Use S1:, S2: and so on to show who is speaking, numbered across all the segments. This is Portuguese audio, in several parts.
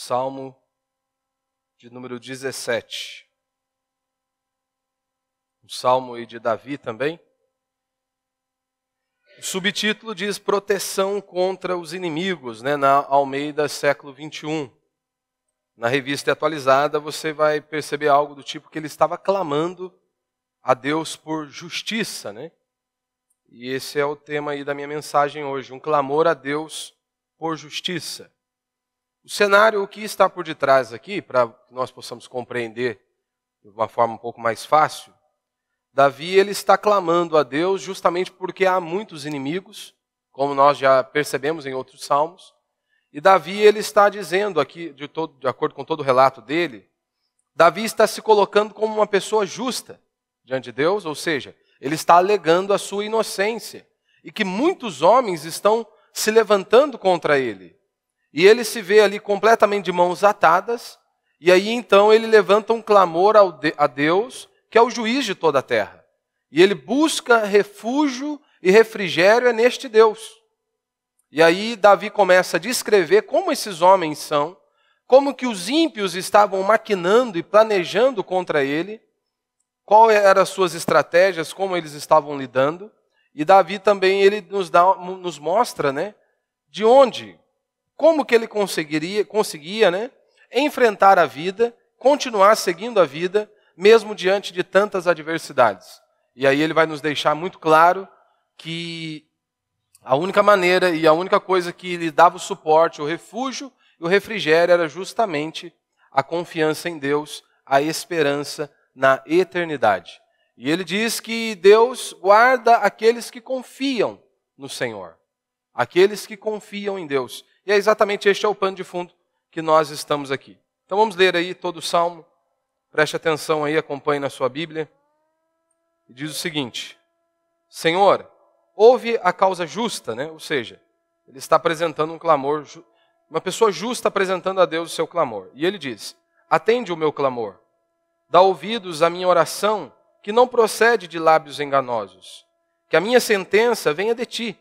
S1: Salmo de número 17. Um salmo aí de Davi também. O subtítulo diz proteção contra os inimigos, na Almeida século 21. Na revista atualizada você vai perceber algo do tipo que ele estava clamando a Deus por justiça, E esse é o tema aí da minha mensagem hoje, um clamor a Deus por justiça. O cenário, o que está por detrás aqui, para que nós possamos compreender de uma forma um pouco mais fácil, Davi ele está clamando a Deus justamente porque há muitos inimigos, como nós já percebemos em outros salmos, e Davi ele está dizendo aqui, de acordo com todo o relato dele, Davi está se colocando como uma pessoa justa diante de Deus, ou seja, ele está alegando a sua inocência, e que muitos homens estão se levantando contra ele. E ele se vê ali completamente de mãos atadas, e aí então ele levanta um clamor a Deus, que é o juiz de toda a terra. E ele busca refúgio e refrigério neste Deus. E aí Davi começa a descrever como esses homens são, como que os ímpios estavam maquinando e planejando contra ele, qual eram as suas estratégias, como eles estavam lidando. E Davi também ele nos mostra, de onde, como que ele conseguia, enfrentar a vida, continuar seguindo a vida, mesmo diante de tantas adversidades. E aí ele vai nos deixar muito claro que a única maneira e a única coisa que lhe dava o suporte, o refúgio e o refrigério era justamente a confiança em Deus, a esperança na eternidade. E ele diz que Deus guarda aqueles que confiam no Senhor, aqueles que confiam em Deus. E é exatamente este é o pano de fundo que nós estamos aqui. Então vamos ler aí todo o Salmo. Preste atenção aí, acompanhe na sua Bíblia. E diz o seguinte: Senhor, ouve a causa justa, ou seja, ele está apresentando um clamor, uma pessoa justa apresentando a Deus o seu clamor. E ele diz: atende o meu clamor, dá ouvidos à minha oração, que não procede de lábios enganosos. Que a minha sentença venha de ti,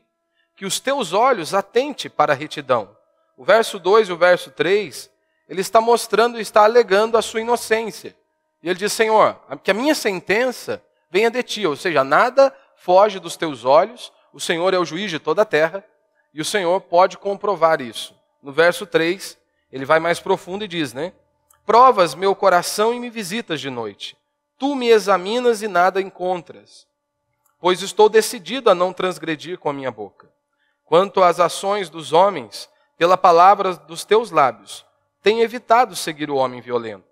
S1: que os teus olhos atente para a retidão. O verso 2 e o verso 3, ele está mostrando e está alegando a sua inocência. E ele diz: Senhor, que a minha sentença venha de ti, ou seja, nada foge dos teus olhos, o Senhor é o juiz de toda a terra, e o Senhor pode comprovar isso. No verso 3, ele vai mais profundo e diz, provas meu coração e me visitas de noite. Tu me examinas e nada encontras, pois estou decidido a não transgredir com a minha boca. Quanto às ações dos homens, pela palavra dos teus lábios, tenho evitado seguir o homem violento.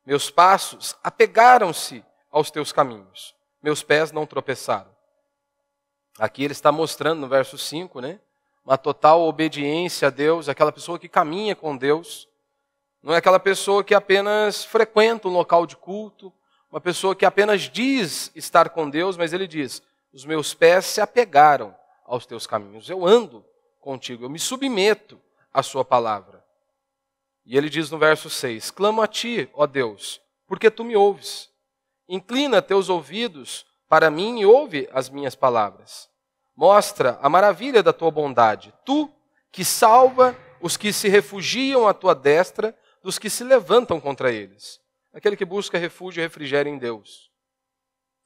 S1: Meus passos apegaram-se aos teus caminhos. Meus pés não tropeçaram. Aqui ele está mostrando no verso 5, uma total obediência a Deus, aquela pessoa que caminha com Deus. Não é aquela pessoa que apenas frequenta um local de culto, uma pessoa que apenas diz estar com Deus, mas ele diz: os meus pés se apegaram aos teus caminhos. Eu ando contigo, eu me submeto à sua palavra. E ele diz no verso 6, clamo a ti, ó Deus, porque tu me ouves. Inclina teus ouvidos para mim e ouve as minhas palavras. Mostra a maravilha da tua bondade. Tu que salva os que se refugiam à tua destra dos que se levantam contra eles. Aquele que busca refúgio e refrigério em Deus.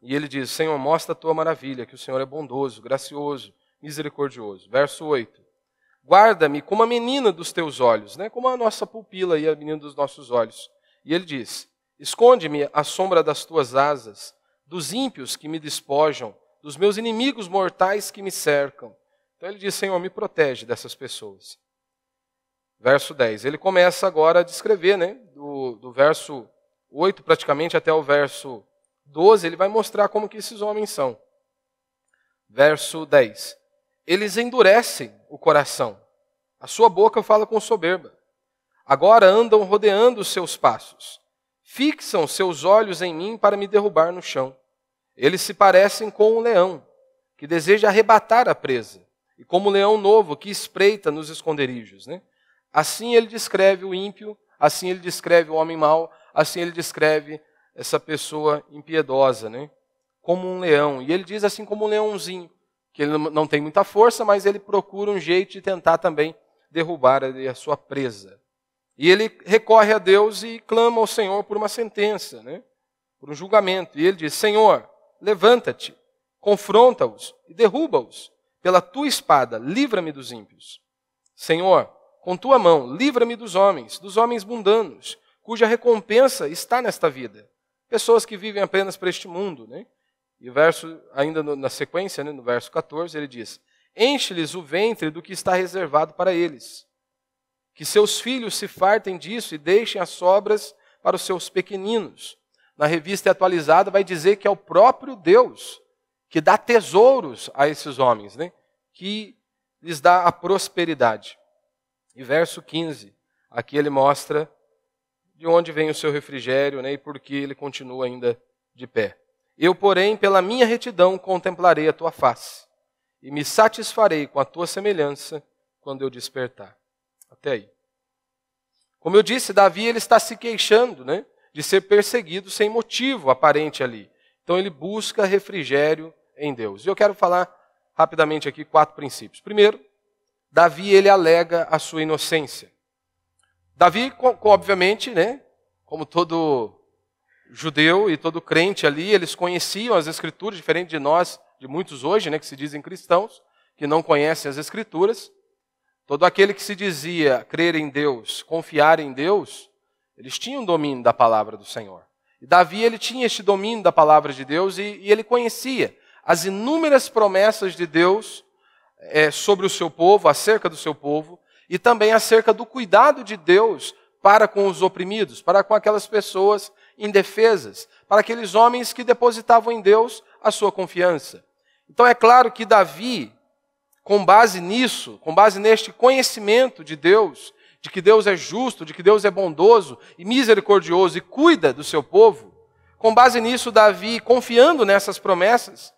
S1: E ele diz: Senhor, mostra a tua maravilha, que o Senhor é bondoso, gracioso, misericordioso. Verso 8. Guarda-me como a menina dos teus olhos, como a nossa pupila e a menina dos nossos olhos. E ele diz: esconde-me à sombra das tuas asas, dos ímpios que me despojam, dos meus inimigos mortais que me cercam. Então ele diz: Senhor, me protege dessas pessoas. Verso 10. Ele começa agora a descrever, do verso 8 praticamente até o verso 12, ele vai mostrar como que esses homens são. Verso 10. Eles endurecem o coração. A sua boca fala com soberba. Agora andam rodeando os seus passos. Fixam seus olhos em mim para me derrubar no chão. Eles se parecem com um leão, que deseja arrebatar a presa, e como um leão novo que espreita nos esconderijos. Assim ele descreve o ímpio, assim ele descreve o homem mau, assim ele descreve essa pessoa impiedosa, como um leão. E ele diz assim como um leãozinho, que ele não tem muita força, mas ele procura um jeito de tentar também derrubar a sua presa. E ele recorre a Deus e clama ao Senhor por uma sentença, né? Por um julgamento. E ele diz, Senhor, levanta-te, confronta-os e derruba-os. Pela tua espada, livra-me dos ímpios. Senhor, com tua mão, livra-me dos homens mundanos, cuja recompensa está nesta vida. Pessoas que vivem apenas para este mundo, né? E o verso, ainda na sequência, né, no verso 14, ele diz, enche-lhes o ventre do que está reservado para eles. Que seus filhos se fartem disso e deixem as sobras para os seus pequeninos. Na revista atualizada vai dizer que é o próprio Deus que dá tesouros a esses homens, né? Que lhes dá a prosperidade. E verso 15, aqui ele mostra de onde vem o seu refrigério, né? E por que ele continua ainda de pé. Eu, porém, pela minha retidão contemplarei a tua face e me satisfarei com a tua semelhança quando eu despertar. Até aí. Como eu disse, Davi ele está se queixando, né, de ser perseguido sem motivo aparente ali. Então ele busca refrigério em Deus. E eu quero falar rapidamente aqui 4 princípios. Primeiro, Davi ele alega a sua inocência. Davi, obviamente, né, como todo judeu e todo crente ali, eles conheciam as Escrituras, diferente de nós, de muitos hoje, né, que se dizem cristãos, que não conhecem as Escrituras. Todo aquele que se dizia crer em Deus, confiar em Deus, eles tinham domínio da palavra do Senhor. E Davi ele tinha este domínio da palavra de Deus e ele conhecia as inúmeras promessas de Deus sobre o seu povo, acerca do seu povo, e também acerca do cuidado de Deus para com os oprimidos, para com aquelas pessoas indefesas, para aqueles homens que depositavam em Deus a sua confiança. Então é claro que Davi, com base nisso, com base neste conhecimento de Deus, de que Deus é justo, de que Deus é bondoso e misericordioso e cuida do seu povo, com base nisso, Davi, confiando nessas promessas,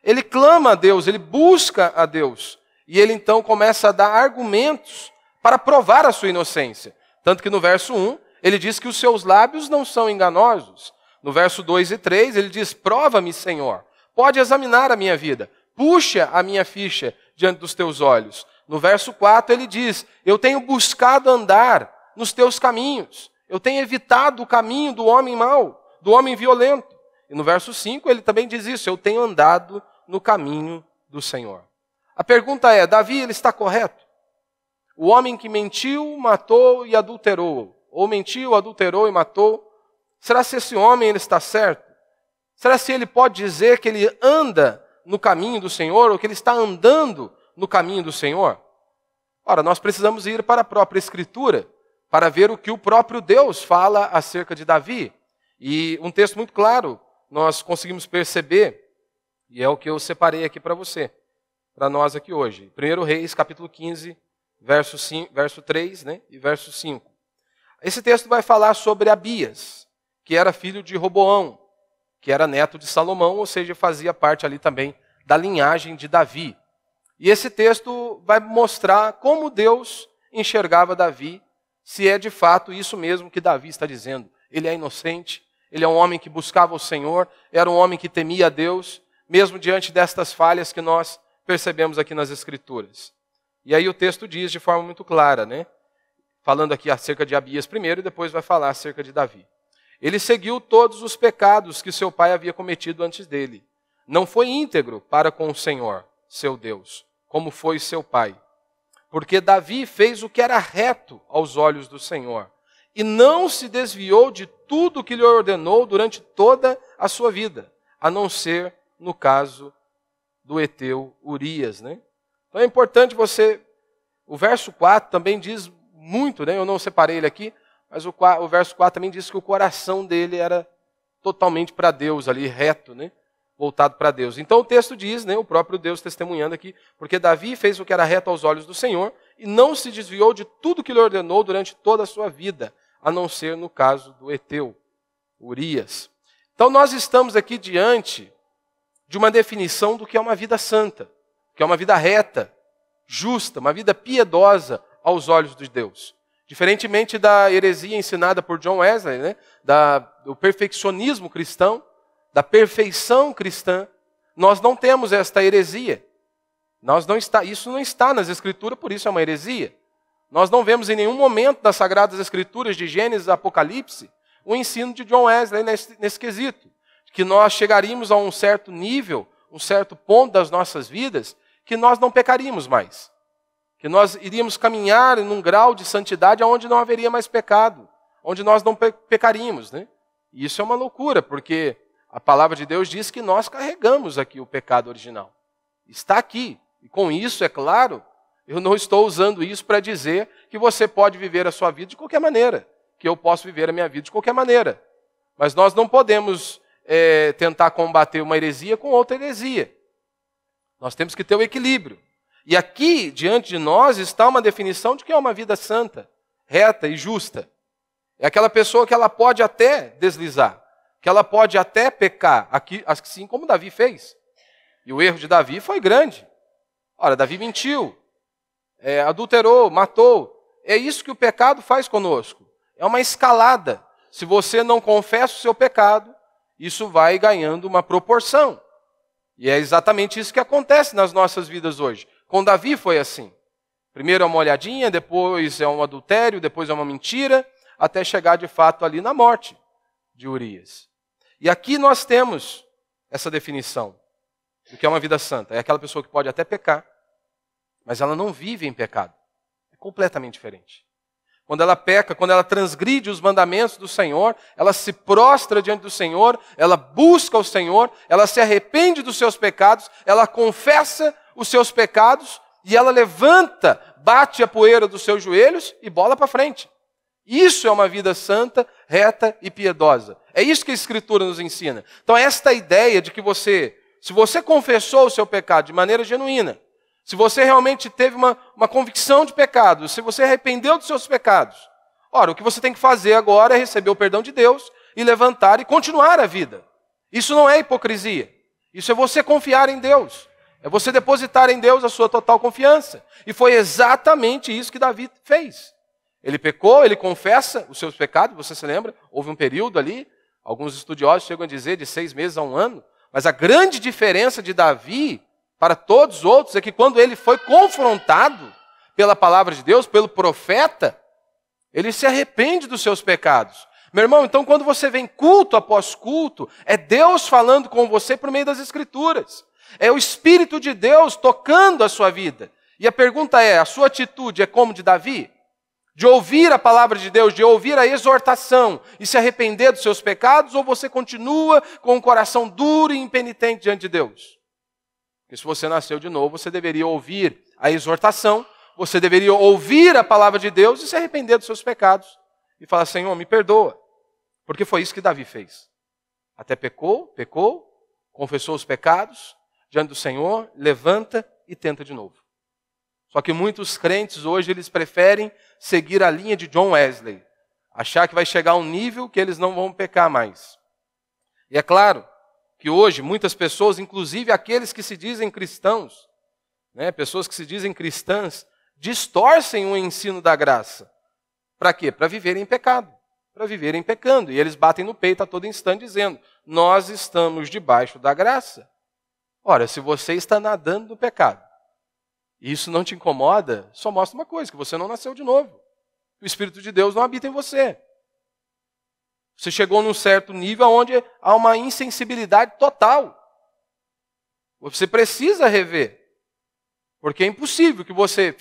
S1: ele clama a Deus, ele busca a Deus. E ele então começa a dar argumentos para provar a sua inocência. Tanto que no verso 1, ele diz que os seus lábios não são enganosos. No verso 2 e 3, ele diz, prova-me, Senhor, pode examinar a minha vida, puxa a minha ficha diante dos teus olhos. No verso 4 ele diz, eu tenho buscado andar nos teus caminhos, eu tenho evitado o caminho do homem mau, do homem violento. E no verso 5 ele também diz isso, eu tenho andado no caminho do Senhor. A pergunta é, Davi ele está correto? O homem que mentiu, matou e adulterou, ou mentiu, adulterou e matou, será se esse homem ele está certo? Será se ele pode dizer que ele anda no caminho do Senhor, ou que ele está andando no caminho do Senhor? Ora, nós precisamos ir para a própria Escritura, para ver o que o próprio Deus fala acerca de Davi. E um texto muito claro, nós conseguimos perceber, e é o que eu separei aqui para você, para nós aqui hoje. 1 Reis, capítulo 15, verso 3, né, e verso 5. Esse texto vai falar sobre Abias, que era filho de Roboão, que era neto de Salomão, ou seja, fazia parte ali também da linhagem de Davi. E esse texto vai mostrar como Deus enxergava Davi, se é de fato isso mesmo que Davi está dizendo. Ele é inocente, ele é um homem que buscava o Senhor, era um homem que temia a Deus, mesmo diante destas falhas que nós percebemos aqui nas Escrituras. E aí o texto diz de forma muito clara, né? Falando aqui acerca de Abias primeiro e depois vai falar acerca de Davi. Ele seguiu todos os pecados que seu pai havia cometido antes dele. Não foi íntegro para com o Senhor, seu Deus, como foi seu pai. Porque Davi fez o que era reto aos olhos do Senhor e não se desviou de tudo que lhe ordenou durante toda a sua vida, a não ser no caso do heteu Urias, né? Então é importante você... O verso 4 também diz muito, né? Eu não separei ele aqui, mas o verso 4 também diz que o coração dele era totalmente para Deus ali, reto, né? Voltado para Deus. Então o texto diz, né? O próprio Deus testemunhando aqui, porque Davi fez o que era reto aos olhos do Senhor e não se desviou de tudo que lhe ordenou durante toda a sua vida, a não ser no caso do heteu Urias. Então nós estamos aqui diante de uma definição do que é uma vida santa, que é uma vida reta, justa, uma vida piedosa aos olhos de Deus. Diferentemente da heresia ensinada por John Wesley, né? Do perfeccionismo cristão, da perfeição cristã, nós não temos esta heresia. Isso não está nas Escrituras, por isso é uma heresia. Nós não vemos em nenhum momento das Sagradas Escrituras, de Gênesis a Apocalipse, o ensino de John Wesley nesse quesito. Que nós chegaríamos a um certo nível, um certo ponto das nossas vidas, que nós não pecaríamos mais. Que nós iríamos caminhar num grau de santidade onde não haveria mais pecado, onde nós não pecaríamos, né? E isso é uma loucura, porque a palavra de Deus diz que nós carregamos aqui o pecado original. Está aqui. E com isso, é claro, eu não estou usando isso para dizer que você pode viver a sua vida de qualquer maneira, que eu posso viver a minha vida de qualquer maneira. Mas nós não podemos tentar combater uma heresia com outra heresia. Nós temos que ter o equilíbrio. E aqui, diante de nós, está uma definição de que é uma vida santa, reta e justa. É aquela pessoa que ela pode até deslizar, que ela pode até pecar, assim como Davi fez. E o erro de Davi foi grande. Ora, Davi mentiu, adulterou, matou. É isso que o pecado faz conosco. É uma escalada. Se você não confessa o seu pecado, isso vai ganhando uma proporção. E é exatamente isso que acontece nas nossas vidas hoje. Com Davi foi assim. Primeiro é uma olhadinha, depois é um adultério, depois é uma mentira, até chegar de fato ali na morte de Urias. E aqui nós temos essa definição do que é uma vida santa. É aquela pessoa que pode até pecar, mas ela não vive em pecado. É completamente diferente. Quando ela peca, quando ela transgride os mandamentos do Senhor, ela se prostra diante do Senhor, ela busca o Senhor, ela se arrepende dos seus pecados, ela confessa os seus pecados e ela levanta, bate a poeira dos seus joelhos e bola para frente. Isso é uma vida santa, reta e piedosa. É isso que a Escritura nos ensina. Então esta ideia de que se você confessou o seu pecado de maneira genuína, se você realmente teve uma convicção de pecado, se você arrependeu dos seus pecados, ora, o que você tem que fazer agora é receber o perdão de Deus e levantar e continuar a vida. Isso não é hipocrisia. Isso é você confiar em Deus. É você depositar em Deus a sua total confiança. E foi exatamente isso que Davi fez. Ele pecou, ele confessa os seus pecados, você se lembra? Houve um período ali, alguns estudiosos chegam a dizer de 6 meses a 1 ano, mas a grande diferença de Davi para todos os outros é que quando ele foi confrontado pela palavra de Deus, pelo profeta, ele se arrepende dos seus pecados. Meu irmão, então quando você vem culto após culto, é Deus falando com você por meio das Escrituras. É o Espírito de Deus tocando a sua vida. E a pergunta é, a sua atitude é como de Davi? De ouvir a palavra de Deus, de ouvir a exortação e se arrepender dos seus pecados, ou você continua com um coração duro e impenitente diante de Deus? Porque se você nasceu de novo, você deveria ouvir a exortação, você deveria ouvir a palavra de Deus e se arrepender dos seus pecados. E falar, Senhor, me perdoa. Porque foi isso que Davi fez. Até pecou, confessou os pecados diante do Senhor, levanta e tenta de novo. Só que muitos crentes hoje, eles preferem seguir a linha de John Wesley. Achar que vai chegar a um nível que eles não vão pecar mais. E é claro que hoje muitas pessoas, inclusive aqueles que se dizem cristãos, pessoas que se dizem cristãs, distorcem o ensino da graça. Para quê? Para viverem em pecado, para viverem pecando. E eles batem no peito a todo instante dizendo, nós estamos debaixo da graça. Ora, se você está nadando no pecado, e isso não te incomoda, só mostra uma coisa, que você não nasceu de novo. O Espírito de Deus não habita em você. Você chegou num certo nível onde há uma insensibilidade total. Você precisa rever. Porque é impossível que você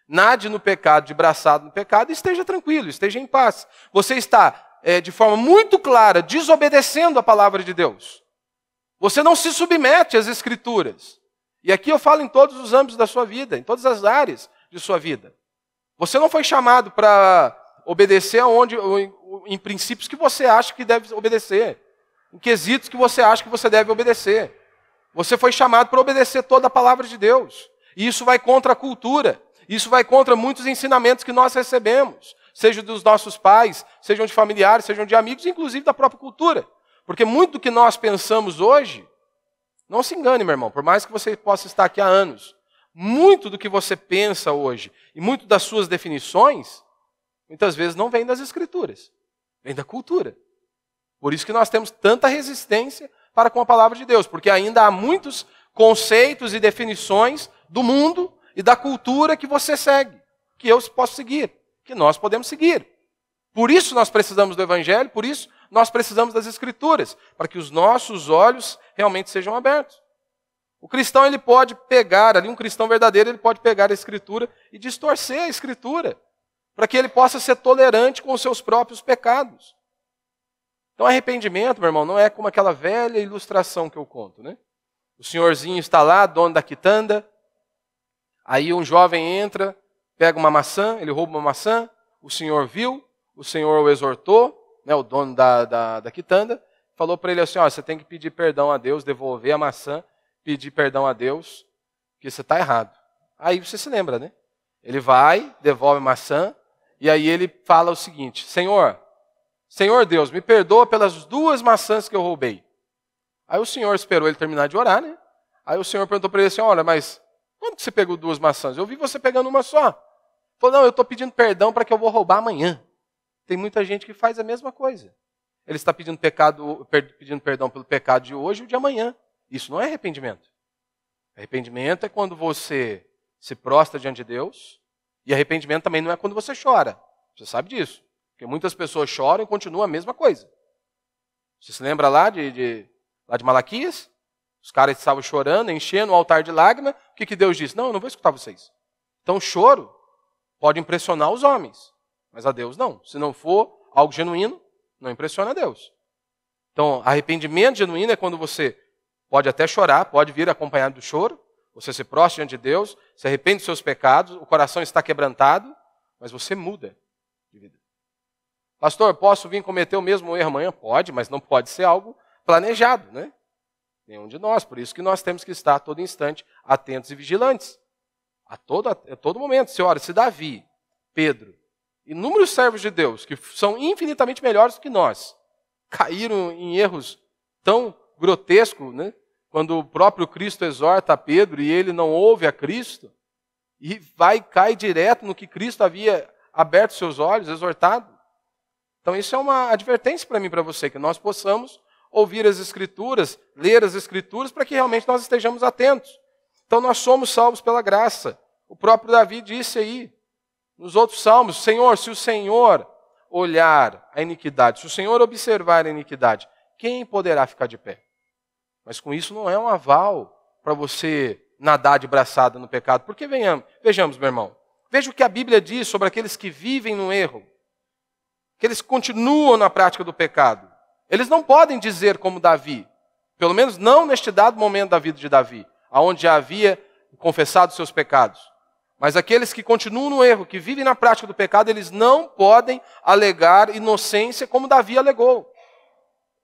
S1: nade no pecado, de braçado no pecado, e esteja tranquilo, esteja em paz. Você está, de forma muito clara, desobedecendo a palavra de Deus. Você não se submete às Escrituras. E aqui eu falo em todos os âmbitos da sua vida, em todas as áreas de sua vida. Você não foi chamado para obedecer em princípios que você acha que deve obedecer, em quesitos que você acha que você deve obedecer. Você foi chamado para obedecer toda a palavra de Deus. E isso vai contra a cultura. Isso vai contra muitos ensinamentos que nós recebemos, seja dos nossos pais, sejam de familiares, sejam de amigos, inclusive da própria cultura. Porque muito do que nós pensamos hoje, não se engane, meu irmão, por mais que você possa estar aqui há anos, muito do que você pensa hoje e muito das suas definições, muitas vezes não vem das Escrituras, vem da cultura. Por isso que nós temos tanta resistência para com a palavra de Deus, porque ainda há muitos conceitos e definições do mundo e da cultura que você segue. que eu posso seguir, que nós podemos seguir. Por isso nós precisamos do Evangelho, por isso nós precisamos das Escrituras, para que os nossos olhos realmente sejam abertos. O cristão, ele pode pegar, ali um cristão verdadeiro, ele pode pegar a Escritura e distorcer a Escritura, para que ele possa ser tolerante com os seus próprios pecados. Então arrependimento, meu irmão, não é como aquela velha ilustração que eu conto, né? O senhorzinho está lá, dono da quitanda, aí um jovem entra, pega uma maçã, ele rouba uma maçã, o senhor viu, o senhor o exortou, né, o dono da quitanda, falou para ele assim, ó, você tem que pedir perdão a Deus, devolver a maçã, pedir perdão a Deus, porque você está errado. Aí você se lembra, né? Ele vai, devolve a maçã, e aí ele fala o seguinte, Senhor Deus, me perdoa pelas 2 maçãs que eu roubei. Aí o senhor esperou ele terminar de orar, né? Aí o senhor perguntou para ele assim, olha, mas quando que você pegou 2 maçãs? Eu vi você pegando uma só. Ele falou, não, eu estou pedindo perdão para que eu vou roubar amanhã. Tem muita gente que faz a mesma coisa. Ele está pedindo perdão pelo pecado de hoje e de amanhã. Isso não é arrependimento. Arrependimento é quando você se prostra diante de Deus. E arrependimento também não é quando você chora. Você sabe disso. Porque muitas pessoas choram e continuam a mesma coisa. Você se lembra lá de Malaquias? Os caras estavam chorando, enchendo o altar de lágrimas. O que Deus disse? Não, eu não vou escutar vocês. Então o choro pode impressionar os homens. Mas a Deus não. Se não for algo genuíno, não impressiona a Deus. Então, arrependimento genuíno é quando você pode até chorar, pode vir acompanhado do choro, você se prostra diante de Deus, se arrepende dos seus pecados, o coração está quebrantado, mas você muda de vida. Pastor, posso vir cometer o mesmo erro amanhã? Pode, mas não pode ser algo planejado, né? Nenhum de nós. Por isso que nós temos que estar a todo instante atentos e vigilantes. A todo momento. Se Davi, Pedro, inúmeros servos de Deus, que são infinitamente melhores do que nós, caíram em erros tão grotescos, né? Quando o próprio Cristo exorta a Pedro e ele não ouve a Cristo, e cai direto no que Cristo havia aberto seus olhos, exortado. Então isso é uma advertência para mim e para você, que nós possamos ouvir as Escrituras, ler as Escrituras, para que realmente nós estejamos atentos. Então nós somos salvos pela graça. O próprio Davi disse aí, nos outros salmos, Senhor, se o Senhor olhar a iniquidade, se o Senhor observar a iniquidade, quem poderá ficar de pé? Mas com isso não é um aval para você nadar de braçada no pecado. Porque vejamos, meu irmão, veja o que a Bíblia diz sobre aqueles que vivem no erro, que eles continuam na prática do pecado. Eles não podem dizer como Davi, pelo menos não neste dado momento da vida de Davi, onde já havia confessado seus pecados. Mas aqueles que continuam no erro, que vivem na prática do pecado, eles não podem alegar inocência como Davi alegou.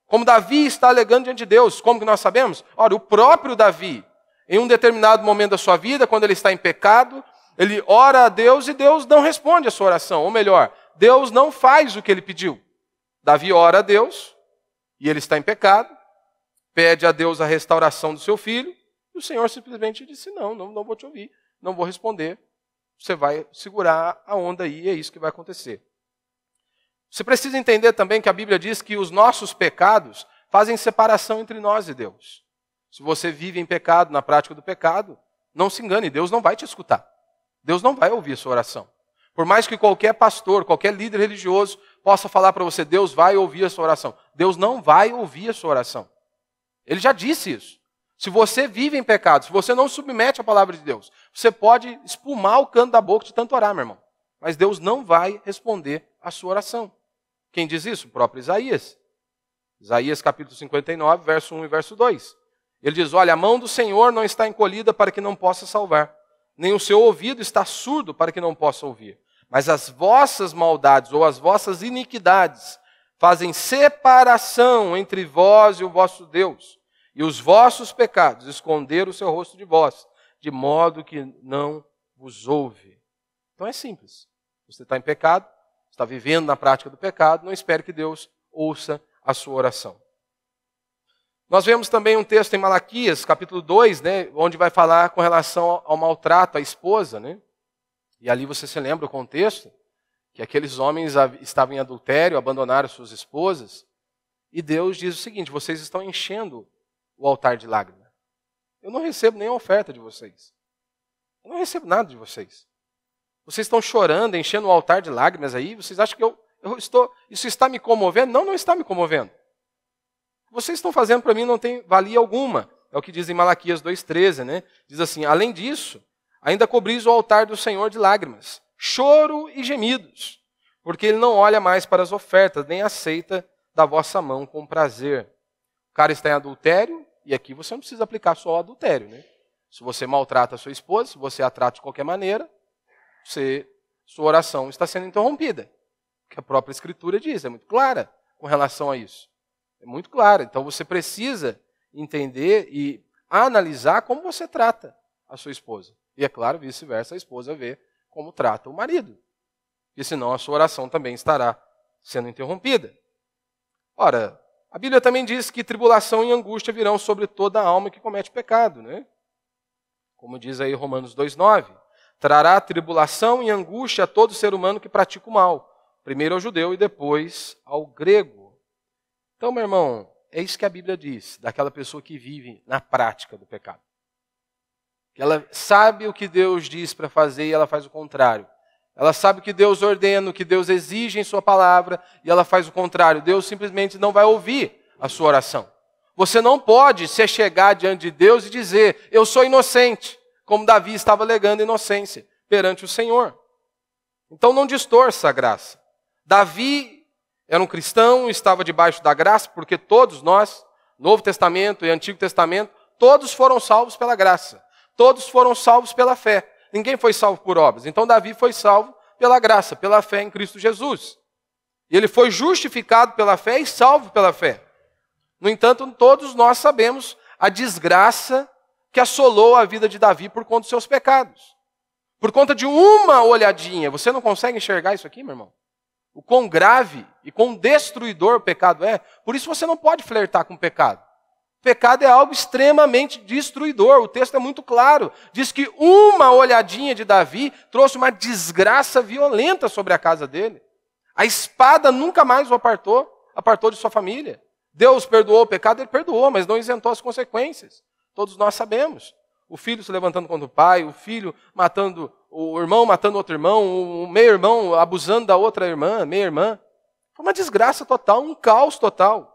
S1: Como Davi está alegando diante de Deus. Como que nós sabemos? Ora, o próprio Davi, em um determinado momento da sua vida, quando ele está em pecado, ele ora a Deus e Deus não responde a sua oração. Ou melhor, Deus não faz o que ele pediu. Davi ora a Deus, e ele está em pecado, pede a Deus a restauração do seu filho, e o Senhor simplesmente disse, não vou te ouvir, não vou responder. Você vai segurar a onda aí, e é isso que vai acontecer. Você precisa entender também que a Bíblia diz que os nossos pecados fazem separação entre nós e Deus. Se você vive em pecado, na prática do pecado, não se engane, Deus não vai te escutar. Deus não vai ouvir a sua oração. Por mais que qualquer pastor, qualquer líder religioso possa falar para você, Deus vai ouvir a sua oração. Deus não vai ouvir a sua oração. Ele já disse isso. Se você vive em pecado, se você não submete à palavra de Deus, você pode espumar o canto da boca de tanto orar, meu irmão. Mas Deus não vai responder a sua oração. Quem diz isso? O próprio Isaías. Isaías capítulo 59, verso 1 e verso 2. Ele diz, olha, a mão do Senhor não está encolhida para que não possa salvar, nem o seu ouvido está surdo para que não possa ouvir. Mas as vossas maldades ou as vossas iniquidades fazem separação entre vós e o vosso Deus, e os vossos pecados esconderam o seu rosto de vós, de modo que não vos ouve. Então é simples. Você está em pecado, está vivendo na prática do pecado, não espere que Deus ouça a sua oração. Nós vemos também um texto em Malaquias, capítulo 2, né, onde vai falar com relação ao maltrato à esposa, né? E ali você se lembra o contexto, que aqueles homens estavam em adultério, abandonaram suas esposas, e Deus diz o seguinte, vocês estão enchendo o altar de lágrimas. Eu não recebo nenhuma oferta de vocês. Eu não recebo nada de vocês. Vocês estão chorando, enchendo o altar de lágrimas aí? Vocês acham que isso está me comovendo? Não, não está me comovendo. O que vocês estão fazendo para mim não tem valia alguma. É o que diz em Malaquias 2,13, né? Diz assim, além disso, ainda cobris o altar do Senhor de lágrimas, choro e gemidos, porque ele não olha mais para as ofertas, nem aceita da vossa mão com prazer. O cara está em adultério, e aqui você não precisa aplicar só o adultério, né? Se você maltrata a sua esposa, se você a trata de qualquer maneira, sua oração está sendo interrompida. Que a própria Escritura diz, é muito clara com relação a isso. É muito clara. Então você precisa entender e analisar como você trata a sua esposa. E é claro, vice-versa, a esposa vê como trata o marido. E senão a sua oração também estará sendo interrompida. Ora, a Bíblia também diz que tribulação e angústia virão sobre toda a alma que comete pecado, né? Como diz aí Romanos 2,9. Trará tribulação e angústia a todo ser humano que pratica o mal. Primeiro ao judeu e depois ao grego. Então, meu irmão, é isso que a Bíblia diz, daquela pessoa que vive na prática do pecado. Ela sabe o que Deus diz para fazer e ela faz o contrário. Ela sabe o que Deus ordena, o que Deus exige em sua palavra e ela faz o contrário. Deus simplesmente não vai ouvir a sua oração. Você não pode se chegar diante de Deus e dizer, eu sou inocente, como Davi estava alegando inocência perante o Senhor. Então não distorça a graça. Davi era um cristão, estava debaixo da graça, porque todos nós, Novo Testamento e Antigo Testamento, todos foram salvos pela graça. Todos foram salvos pela fé. Ninguém foi salvo por obras. Então Davi foi salvo pela graça, pela fé em Cristo Jesus. E ele foi justificado pela fé e salvo pela fé. No entanto, todos nós sabemos a desgraça que assolou a vida de Davi por conta dos seus pecados. Por conta de uma olhadinha. Você não consegue enxergar isso aqui, meu irmão? O quão grave e quão destruidor o pecado é. Por isso você não pode flertar com o pecado. O pecado é algo extremamente destruidor. O texto é muito claro. Diz que uma olhadinha de Davi trouxe uma desgraça violenta sobre a casa dele. A espada nunca mais o apartou de sua família. Deus perdoou o pecado, ele perdoou, mas não isentou as consequências. Todos nós sabemos. O filho se levantando contra o pai, o filho matando, o irmão matando outro irmão, o meio-irmão abusando da outra irmã, meia-irmã. Foi uma desgraça total, um caos total.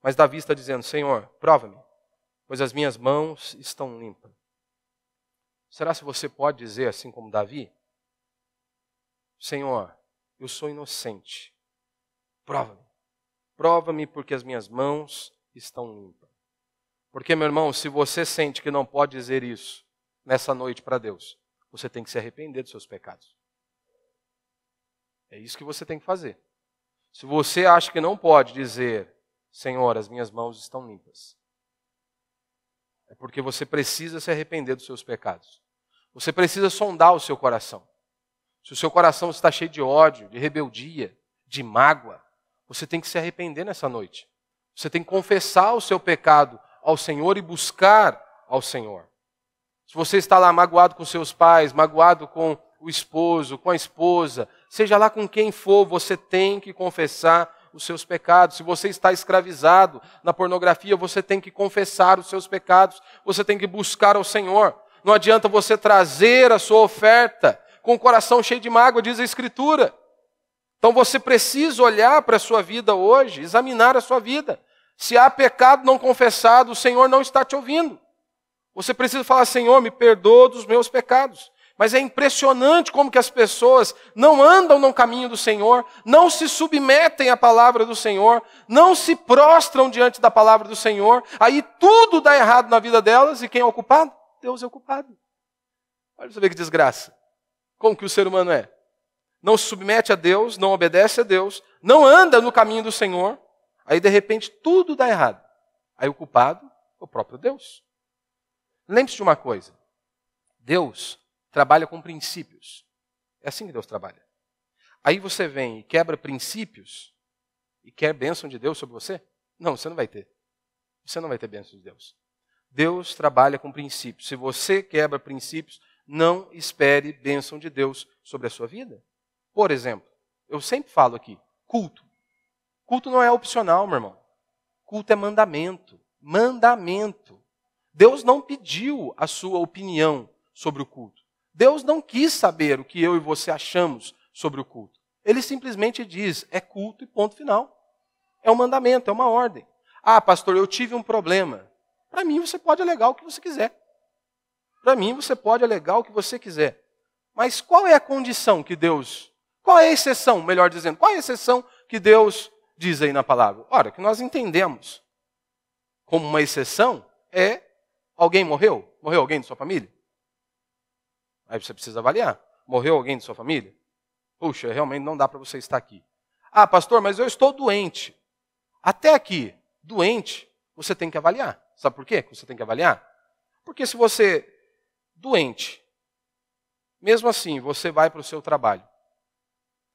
S1: Mas Davi está dizendo, Senhor, prova-me, pois as minhas mãos estão limpas. Será que você pode dizer assim como Davi? Senhor, eu sou inocente. Prova-me. Prova-me porque as minhas mãos estão limpas. Porque, meu irmão, se você sente que não pode dizer isso nessa noite para Deus, você tem que se arrepender dos seus pecados. É isso que você tem que fazer. Se você acha que não pode dizer, Senhor, as minhas mãos estão limpas, é porque você precisa se arrepender dos seus pecados. Você precisa sondar o seu coração. Se o seu coração está cheio de ódio, de rebeldia, de mágoa, você tem que se arrepender nessa noite. Você tem que confessar o seu pecado ao Senhor e buscar ao Senhor. Se você está lá magoado com seus pais, magoado com o esposo, com a esposa, seja lá com quem for, você tem que confessar os seus pecados. Se você está escravizado na pornografia, você tem que confessar os seus pecados. Você tem que buscar ao Senhor. Não adianta você trazer a sua oferta com o coração cheio de mágoa, diz a Escritura. Então você precisa olhar para a sua vida hoje, examinar a sua vida. Se há pecado não confessado, o Senhor não está te ouvindo. Você precisa falar, Senhor, me perdoa dos meus pecados. Mas é impressionante como que as pessoas não andam no caminho do Senhor, não se submetem à palavra do Senhor, não se prostram diante da palavra do Senhor, aí tudo dá errado na vida delas, e quem é o culpado? Deus é o culpado. Olha pra você ver que desgraça. Como que o ser humano é? Não se submete a Deus, não obedece a Deus, não anda no caminho do Senhor, aí de repente tudo dá errado. Aí o culpado é o próprio Deus. Lembre-se de uma coisa, Deus trabalha com princípios. É assim que Deus trabalha. Aí você vem e quebra princípios e quer bênção de Deus sobre você? Não, você não vai ter. Você não vai ter bênção de Deus. Deus trabalha com princípios. Se você quebra princípios, não espere bênção de Deus sobre a sua vida. Por exemplo, eu sempre falo aqui, culto. Culto não é opcional, meu irmão. Culto é mandamento. Mandamento. Deus não pediu a sua opinião sobre o culto. Deus não quis saber o que eu e você achamos sobre o culto. Ele simplesmente diz, é culto e ponto final. É um mandamento, é uma ordem. Ah, pastor, eu tive um problema. Para mim, você pode alegar o que você quiser. Para mim, você pode alegar o que você quiser. Mas qual é a condição que Deus... Qual é a exceção, melhor dizendo? Qual é a exceção que Deus diz aí na palavra? Ora, que nós entendemos como uma exceção é alguém morreu? Morreu alguém de sua família? Aí você precisa avaliar. Morreu alguém de sua família? Puxa, realmente não dá para você estar aqui. Ah, pastor, mas eu estou doente. Até aqui, doente, você tem que avaliar. Sabe por quê que você tem que avaliar? Porque se você, doente, mesmo assim, você vai para o seu trabalho.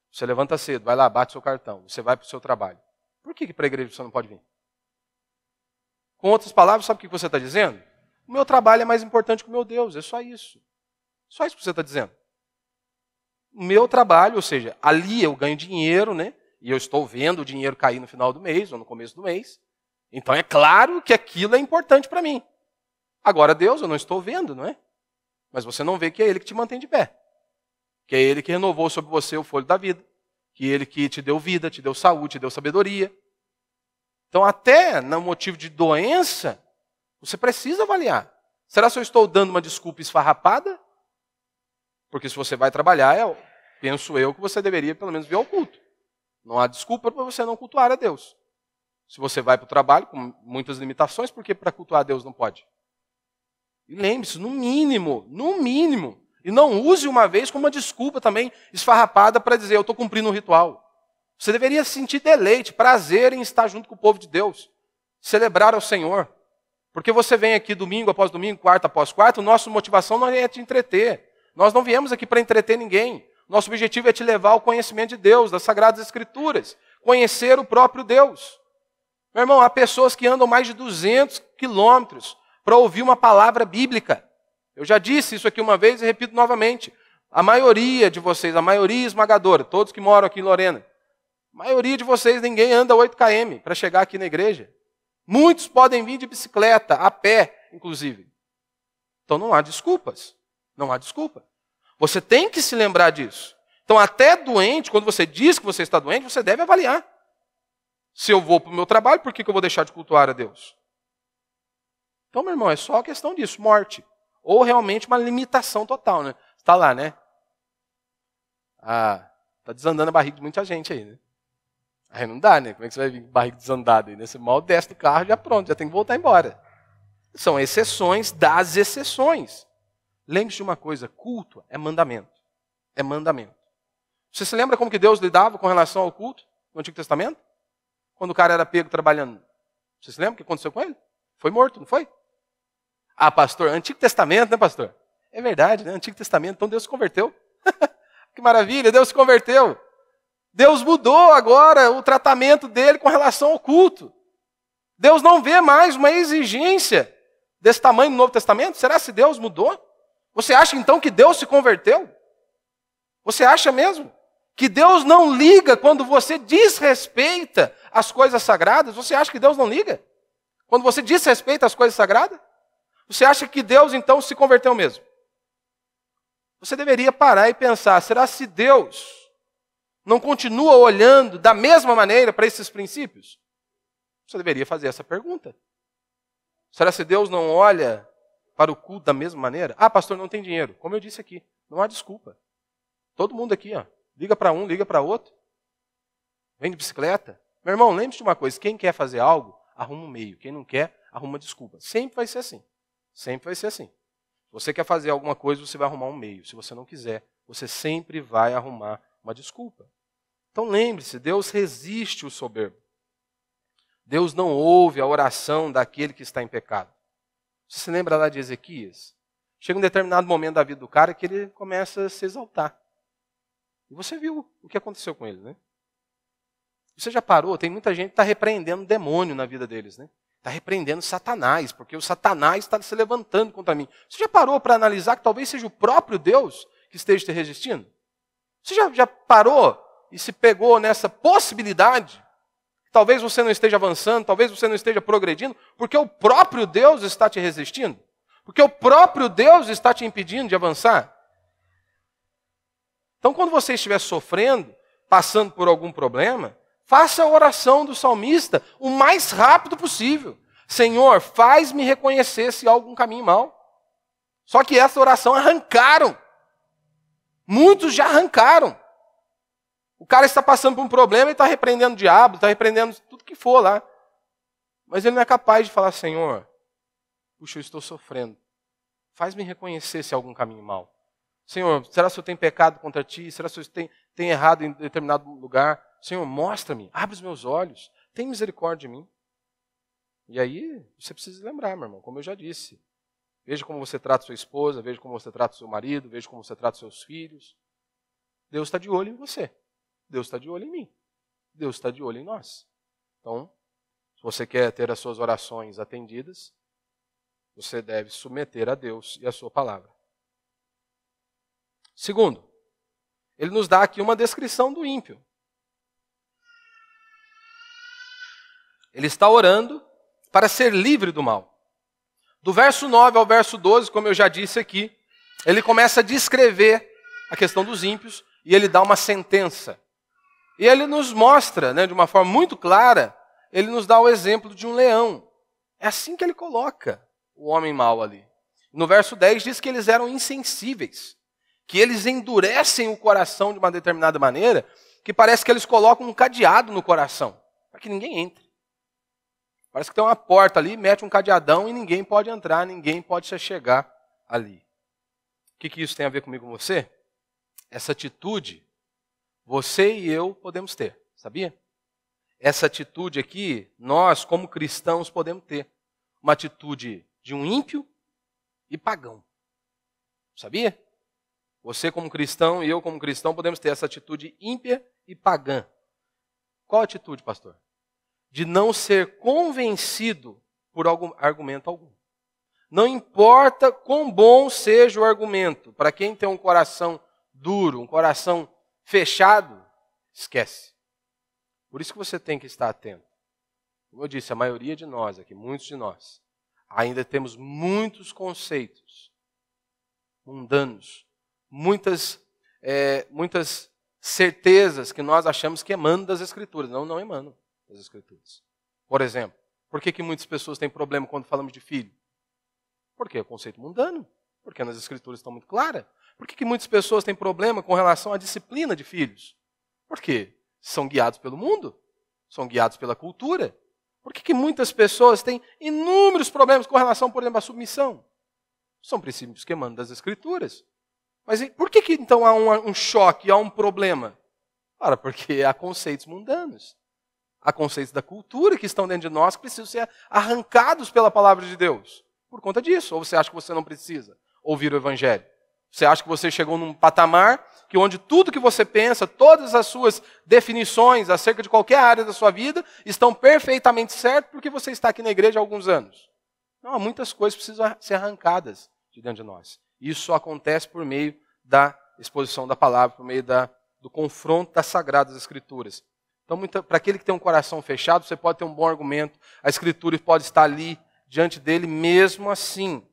S1: Você levanta cedo, vai lá, bate seu cartão, você vai para o seu trabalho. Por que para a igreja você não pode vir? Com outras palavras, sabe o que você está dizendo? O meu trabalho é mais importante que o meu Deus, é só isso. Só isso que você está dizendo. O meu trabalho, ou seja, ali eu ganho dinheiro, né? E eu estou vendo o dinheiro cair no final do mês ou no começo do mês. Então é claro que aquilo é importante para mim. Agora Deus eu não estou vendo, não é? Mas você não vê que é Ele que te mantém de pé. Que é Ele que renovou sobre você o fôlego da vida. Que é Ele que te deu vida, te deu saúde, te deu sabedoria. Então até no motivo de doença, você precisa avaliar. Será que eu estou dando uma desculpa esfarrapada? Porque se você vai trabalhar, penso eu que você deveria pelo menos vir ao culto. Não há desculpa para você não cultuar a Deus. Se você vai para o trabalho com muitas limitações, por que para cultuar a Deus não pode? E lembre-se, no mínimo, e não use uma vez como uma desculpa também esfarrapada para dizer, eu estou cumprindo um ritual. Você deveria sentir deleite, prazer em estar junto com o povo de Deus, celebrar ao Senhor. Porque você vem aqui domingo após domingo, quarta após quarta, nossa motivação não é te entreter. Nós não viemos aqui para entreter ninguém. Nosso objetivo é te levar ao conhecimento de Deus, das Sagradas Escrituras. Conhecer o próprio Deus. Meu irmão, há pessoas que andam mais de 200 quilômetros para ouvir uma palavra bíblica. Eu já disse isso aqui uma vez e repito novamente. A maioria de vocês, a maioria esmagadora, todos que moram aqui em Lorena, a maioria de vocês, ninguém anda 8 km para chegar aqui na igreja. Muitos podem vir de bicicleta, a pé, inclusive. Então não há desculpas. Não há desculpa. Você tem que se lembrar disso. Então, até doente, quando você diz que você está doente, você deve avaliar. Se eu vou para o meu trabalho, por que eu vou deixar de cultuar a Deus? Então, meu irmão, é só questão disso, morte. Ou realmente uma limitação total, né? Está lá, né? Ah, está desandando a barriga de muita gente aí, né? Aí não dá, né? Como é que você vai vir com barriga desandada aí, né? Você mal desce do carro e já pronto, já tem que voltar embora. São exceções das exceções. Lembre-se de uma coisa, culto é mandamento. É mandamento. Você se lembra como que Deus lidava com relação ao culto no Antigo Testamento? Quando o cara era pego trabalhando. Você se lembra o que aconteceu com ele? Foi morto, não foi? Ah, pastor, Antigo Testamento, né, pastor? É verdade, né? Antigo Testamento, então Deus se converteu. Que maravilha, Deus se converteu. Deus mudou agora o tratamento dele com relação ao culto. Deus não vê mais uma exigência desse tamanho no Novo Testamento. Será que Deus mudou? Você acha então que Deus se converteu? Você acha mesmo que Deus não liga quando você desrespeita as coisas sagradas? Você acha que Deus não liga? Quando você desrespeita as coisas sagradas? Você acha que Deus então se converteu mesmo? Você deveria parar e pensar, será se Deus não continua olhando da mesma maneira para esses princípios? Você deveria fazer essa pergunta. Será se Deus não olha para o culto da mesma maneira? Ah, pastor, não tem dinheiro. Como eu disse aqui, não há desculpa. Todo mundo aqui, ó, liga para um, liga para outro. Vem de bicicleta. Meu irmão, lembre-se de uma coisa, quem quer fazer algo, arruma um meio. Quem não quer, arruma uma desculpa. Sempre vai ser assim. Sempre vai ser assim. Se você quer fazer alguma coisa, você vai arrumar um meio. Se você não quiser, você sempre vai arrumar uma desculpa. Então lembre-se, Deus resiste o soberbo. Deus não ouve a oração daquele que está em pecado. Você se lembra lá de Ezequias? Chega um determinado momento da vida do cara que ele começa a se exaltar. E você viu o que aconteceu com ele, né? Você já parou? Tem muita gente que está repreendendo o demônio na vida deles, né? Está repreendendo Satanás, porque o Satanás está se levantando contra mim. Você já parou para analisar que talvez seja o próprio Deus que esteja te resistindo? Você já parou e se pegou nessa possibilidade? Talvez você não esteja avançando, talvez você não esteja progredindo, porque o próprio Deus está te resistindo. Porque o próprio Deus está te impedindo de avançar. Então, quando você estiver sofrendo, passando por algum problema, faça a oração do salmista o mais rápido possível. Senhor, faz-me reconhecer se há algum caminho mau. Só que essa oração arrancaram. Muitos já arrancaram. O cara está passando por um problema e está repreendendo o diabo, está repreendendo tudo que for lá. Mas ele não é capaz de falar, Senhor, puxa, eu estou sofrendo. Faz-me reconhecer se há algum caminho mau. Senhor, será que eu tenho pecado contra ti? Será que eu tenho errado em determinado lugar? Senhor, mostra-me, abre os meus olhos, tem misericórdia de mim. E aí, você precisa lembrar, meu irmão, como eu já disse. Veja como você trata sua esposa, veja como você trata seu marido, veja como você trata seus filhos. Deus está de olho em você. Deus está de olho em mim. Deus está de olho em nós. Então, se você quer ter as suas orações atendidas, você deve submeter a Deus e a sua palavra. Segundo, ele nos dá aqui uma descrição do ímpio. Ele está orando para ser livre do mal. Do verso 9 ao verso 12, como eu já disse aqui, ele começa a descrever a questão dos ímpios e ele dá uma sentença. E ele nos mostra, de uma forma muito clara, ele nos dá o exemplo de um leão. É assim que ele coloca o homem mau ali. No verso 10 diz que eles eram insensíveis, que eles endurecem o coração de uma determinada maneira, que parece que eles colocam um cadeado no coração, para que ninguém entre. Parece que tem uma porta ali, mete um cadeadão e ninguém pode entrar, ninguém pode se chegar ali. O que isso tem a ver comigo com você? Essa atitude, você e eu podemos ter, sabia? Essa atitude aqui, nós como cristãos podemos ter. Uma atitude de um ímpio e pagão. Sabia? Você como cristão e eu como cristão podemos ter essa atitude ímpia e pagã. Qual atitude, pastor? De não ser convencido por algum argumento algum. Não importa quão bom seja o argumento, para quem tem um coração duro, um coração fechado, esquece. Por isso que você tem que estar atento. Como eu disse, a maioria de nós aqui, muitos de nós, ainda temos muitos conceitos mundanos, muitas certezas que nós achamos que emanam das Escrituras. Não emanam das Escrituras. Por exemplo, por que muitas pessoas têm problema quando falamos de filho? Porque é o conceito mundano. Porque nas Escrituras estão muito claras. Por que muitas pessoas têm problema com relação à disciplina de filhos? Porque são guiados pelo mundo, são guiados pela cultura. Por que muitas pessoas têm inúmeros problemas com relação, por exemplo, à submissão? São princípios que emanam das Escrituras. Mas por que então há um choque, há um problema? Ora, porque há conceitos mundanos. Há conceitos da cultura que estão dentro de nós que precisam ser arrancados pela palavra de Deus. Por conta disso. Ou você acha que você não precisa ouvir o Evangelho? Você acha que você chegou num patamar que onde tudo que você pensa, todas as suas definições acerca de qualquer área da sua vida estão perfeitamente certas porque você está aqui na igreja há alguns anos. Não, há muitas coisas que precisam ser arrancadas de dentro de nós. Isso só acontece por meio da exposição da palavra, por meio do confronto das Sagradas Escrituras. Então, para aquele que tem um coração fechado, você pode ter um bom argumento, a Escritura pode estar ali diante dele, mesmo assim.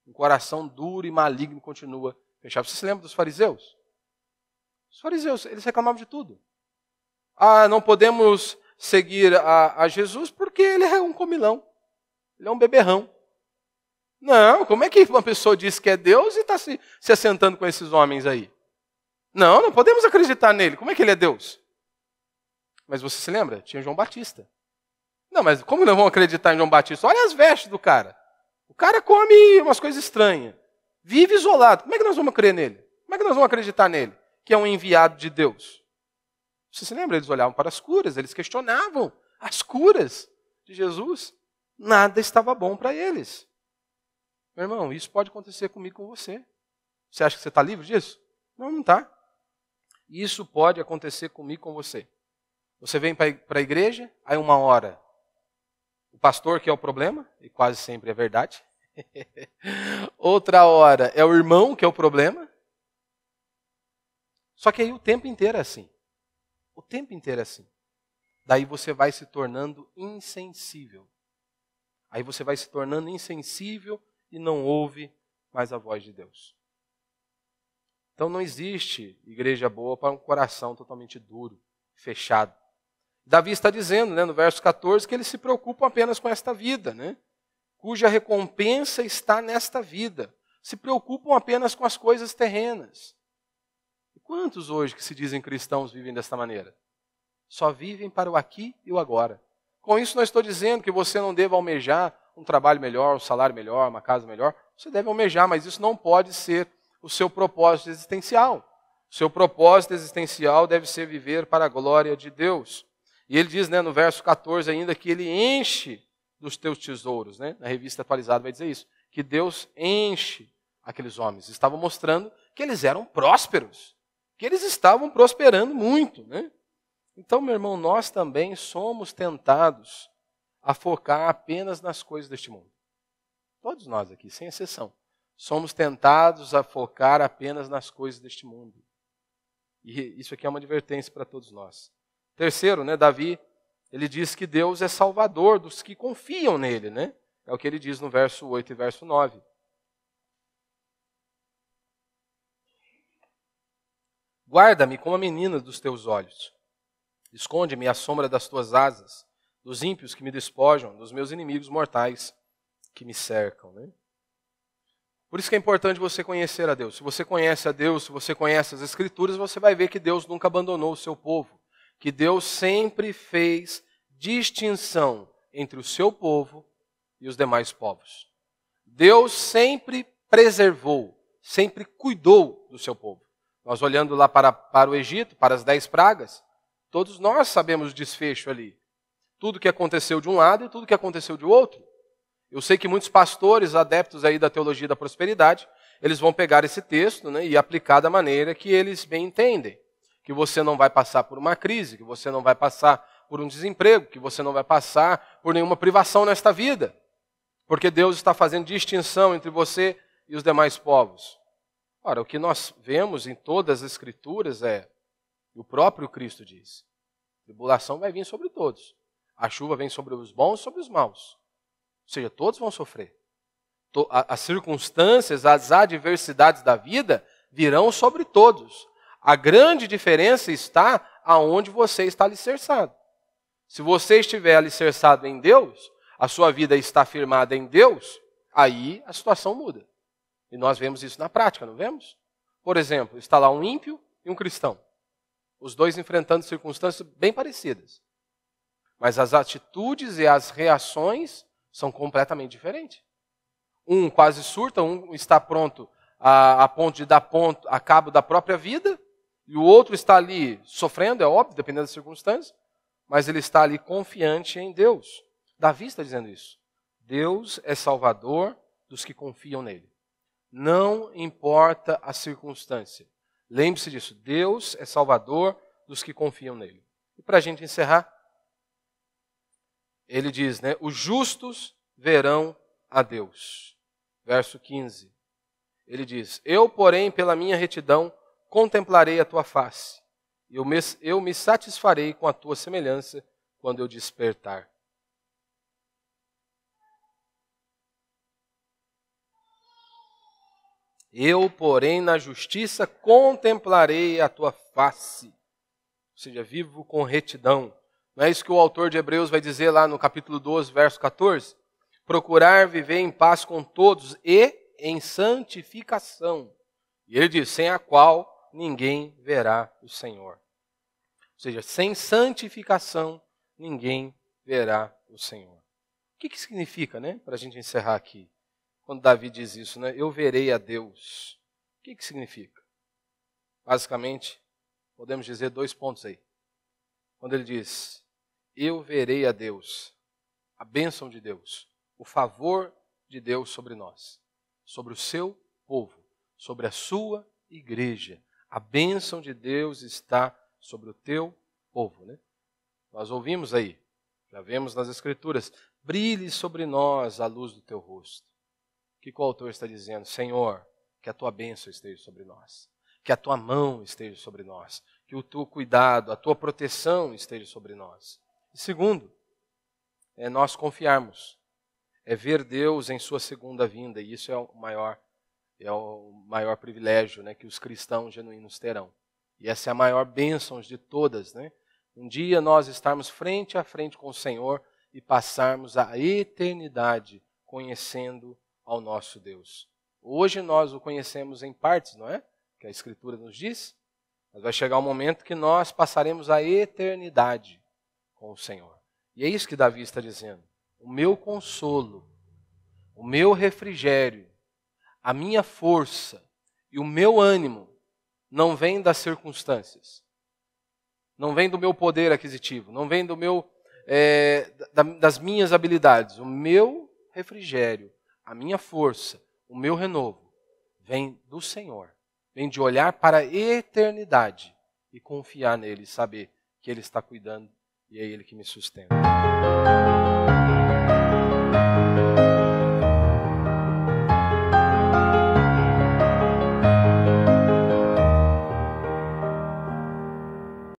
S1: Um coração duro e maligno continua fechado. Você se lembra dos fariseus? Os fariseus, eles reclamavam de tudo. Não podemos seguir a Jesus porque ele é um comilão. Ele é um beberrão. Não, como é que uma pessoa diz que é Deus e está se assentando com esses homens aí? Não podemos acreditar nele. Como é que ele é Deus? Mas você se lembra? Tinha João Batista. Não, mas como não vão acreditar em João Batista? Olha as vestes do cara. O cara come umas coisas estranhas. Vive isolado. Como é que nós vamos crer nele? Como é que nós vamos acreditar nele? Que é um enviado de Deus. Você se lembra? Eles olhavam para as curas. Eles questionavam as curas de Jesus. Nada estava bom para eles. Meu irmão, isso pode acontecer comigo e com você. Você acha que você está livre disso? Não está. Isso pode acontecer comigo e com você. Você vem para a igreja, aí uma hora o pastor que é o problema, e quase sempre é verdade. Outra hora é o irmão que é o problema. Só que aí o tempo inteiro é assim. O tempo inteiro é assim. Daí você vai se tornando insensível. Aí você vai se tornando insensível e não ouve mais a voz de Deus. Então não existe igreja boa para um coração totalmente duro, fechado. Davi está dizendo, né, no verso 14, que eles se preocupam apenas com esta vida, né, cuja recompensa está nesta vida. Se preocupam apenas com as coisas terrenas. E quantos hoje que se dizem cristãos vivem desta maneira? Só vivem para o aqui e o agora. Com isso não estou dizendo que você não deva almejar um trabalho melhor, um salário melhor, uma casa melhor. Você deve almejar, mas isso não pode ser o seu propósito existencial. O seu propósito existencial deve ser viver para a glória de Deus. E ele diz, né, no verso 14 ainda, que ele enche dos teus tesouros. Né? Na revista atualizada vai dizer isso. Que Deus enche aqueles homens. Estavam mostrando que eles eram prósperos. Que eles estavam prosperando muito. Né? Então, meu irmão, nós também somos tentados a focar apenas nas coisas deste mundo. Todos nós aqui, sem exceção. Somos tentados a focar apenas nas coisas deste mundo. E isso aqui é uma advertência para todos nós. Terceiro, né, Davi, ele diz que Deus é salvador dos que confiam nele. Né? É o que ele diz no verso 8 e verso 9. Guarda-me como a menina dos teus olhos. Esconde-me à sombra das tuas asas, dos ímpios que me despojam, dos meus inimigos mortais que me cercam. Né? Por isso que é importante você conhecer a Deus. Se você conhece a Deus, se você conhece as Escrituras, você vai ver que Deus nunca abandonou o seu povo. Que Deus sempre fez distinção entre o seu povo e os demais povos. Deus sempre preservou, sempre cuidou do seu povo. Nós olhando lá para o Egito, para as 10 pragas, todos nós sabemos o desfecho ali. Tudo que aconteceu de um lado e tudo que aconteceu de outro. Eu sei que muitos pastores, adeptos aí da teologia da prosperidade, eles vão pegar esse texto, né, e aplicar da maneira que eles bem entendem. Que você não vai passar por uma crise, que você não vai passar por um desemprego, que você não vai passar por nenhuma privação nesta vida. Porque Deus está fazendo distinção entre você e os demais povos. Ora, o que nós vemos em todas as Escrituras é, o próprio Cristo diz, tribulação vai vir sobre todos. A chuva vem sobre os bons e sobre os maus. Ou seja, todos vão sofrer. As circunstâncias, as adversidades da vida virão sobre todos. A grande diferença está aonde você está alicerçado. Se você estiver alicerçado em Deus, a sua vida está firmada em Deus, aí a situação muda. E nós vemos isso na prática, não vemos? Por exemplo, está lá um ímpio e um cristão. Os dois enfrentando circunstâncias bem parecidas. Mas as atitudes e as reações são completamente diferentes. Um quase surta, um está pronto a ponto de dar a cabo da própria vida, e o outro está ali sofrendo, é óbvio, dependendo das circunstâncias, mas ele está ali confiante em Deus. Davi está dizendo isso. Deus é salvador dos que confiam nele. Não importa a circunstância. Lembre-se disso. Deus é salvador dos que confiam nele. E para a gente encerrar, ele diz, né, os justos verão a Deus. Verso 15. Ele diz, eu, porém, pela minha retidão, contemplarei a tua face. Eu me satisfarei com a tua semelhança quando eu despertar. Eu, porém, na justiça contemplarei a tua face. Ou seja, vivo com retidão. Não é isso que o autor de Hebreus vai dizer lá no capítulo 12, verso 14? Procurar viver em paz com todos e em santificação. E ele diz, sem a qual ninguém verá o Senhor. Ou seja, sem santificação, ninguém verá o Senhor. O que significa, né? Para a gente encerrar aqui. Quando Davi diz isso, né? Eu verei a Deus. O que significa? Basicamente, podemos dizer 2 pontos aí. Quando ele diz, eu verei a Deus, a bênção de Deus, o favor de Deus sobre nós, sobre o seu povo, sobre a sua igreja. A bênção de Deus está sobre o teu povo. Né? Nós ouvimos aí, já vemos nas Escrituras, brilhe sobre nós a luz do teu rosto. O que o autor está dizendo? Senhor, que a tua bênção esteja sobre nós, que a tua mão esteja sobre nós, que o teu cuidado, a tua proteção esteja sobre nós. E segundo, é nós confiarmos, é ver Deus em sua segunda vinda, e isso é o maior É o maior privilégio, né, que os cristãos genuínos terão. E essa é a maior bênção de todas, né? Um dia nós estarmos frente a frente com o Senhor e passarmos a eternidade conhecendo ao nosso Deus. Hoje nós o conhecemos em partes, não é? Que a Escritura nos diz. Mas vai chegar um momento que nós passaremos a eternidade com o Senhor. E é isso que Davi está dizendo. O meu consolo, o meu refrigério, a minha força e o meu ânimo não vem das circunstâncias. Não vem do meu poder aquisitivo, não vem do meu, das minhas habilidades. O meu refrigério, a minha força, o meu renovo, vem do Senhor. Vem de olhar para a eternidade e confiar nele, saber que ele está cuidando e é ele que me sustenta.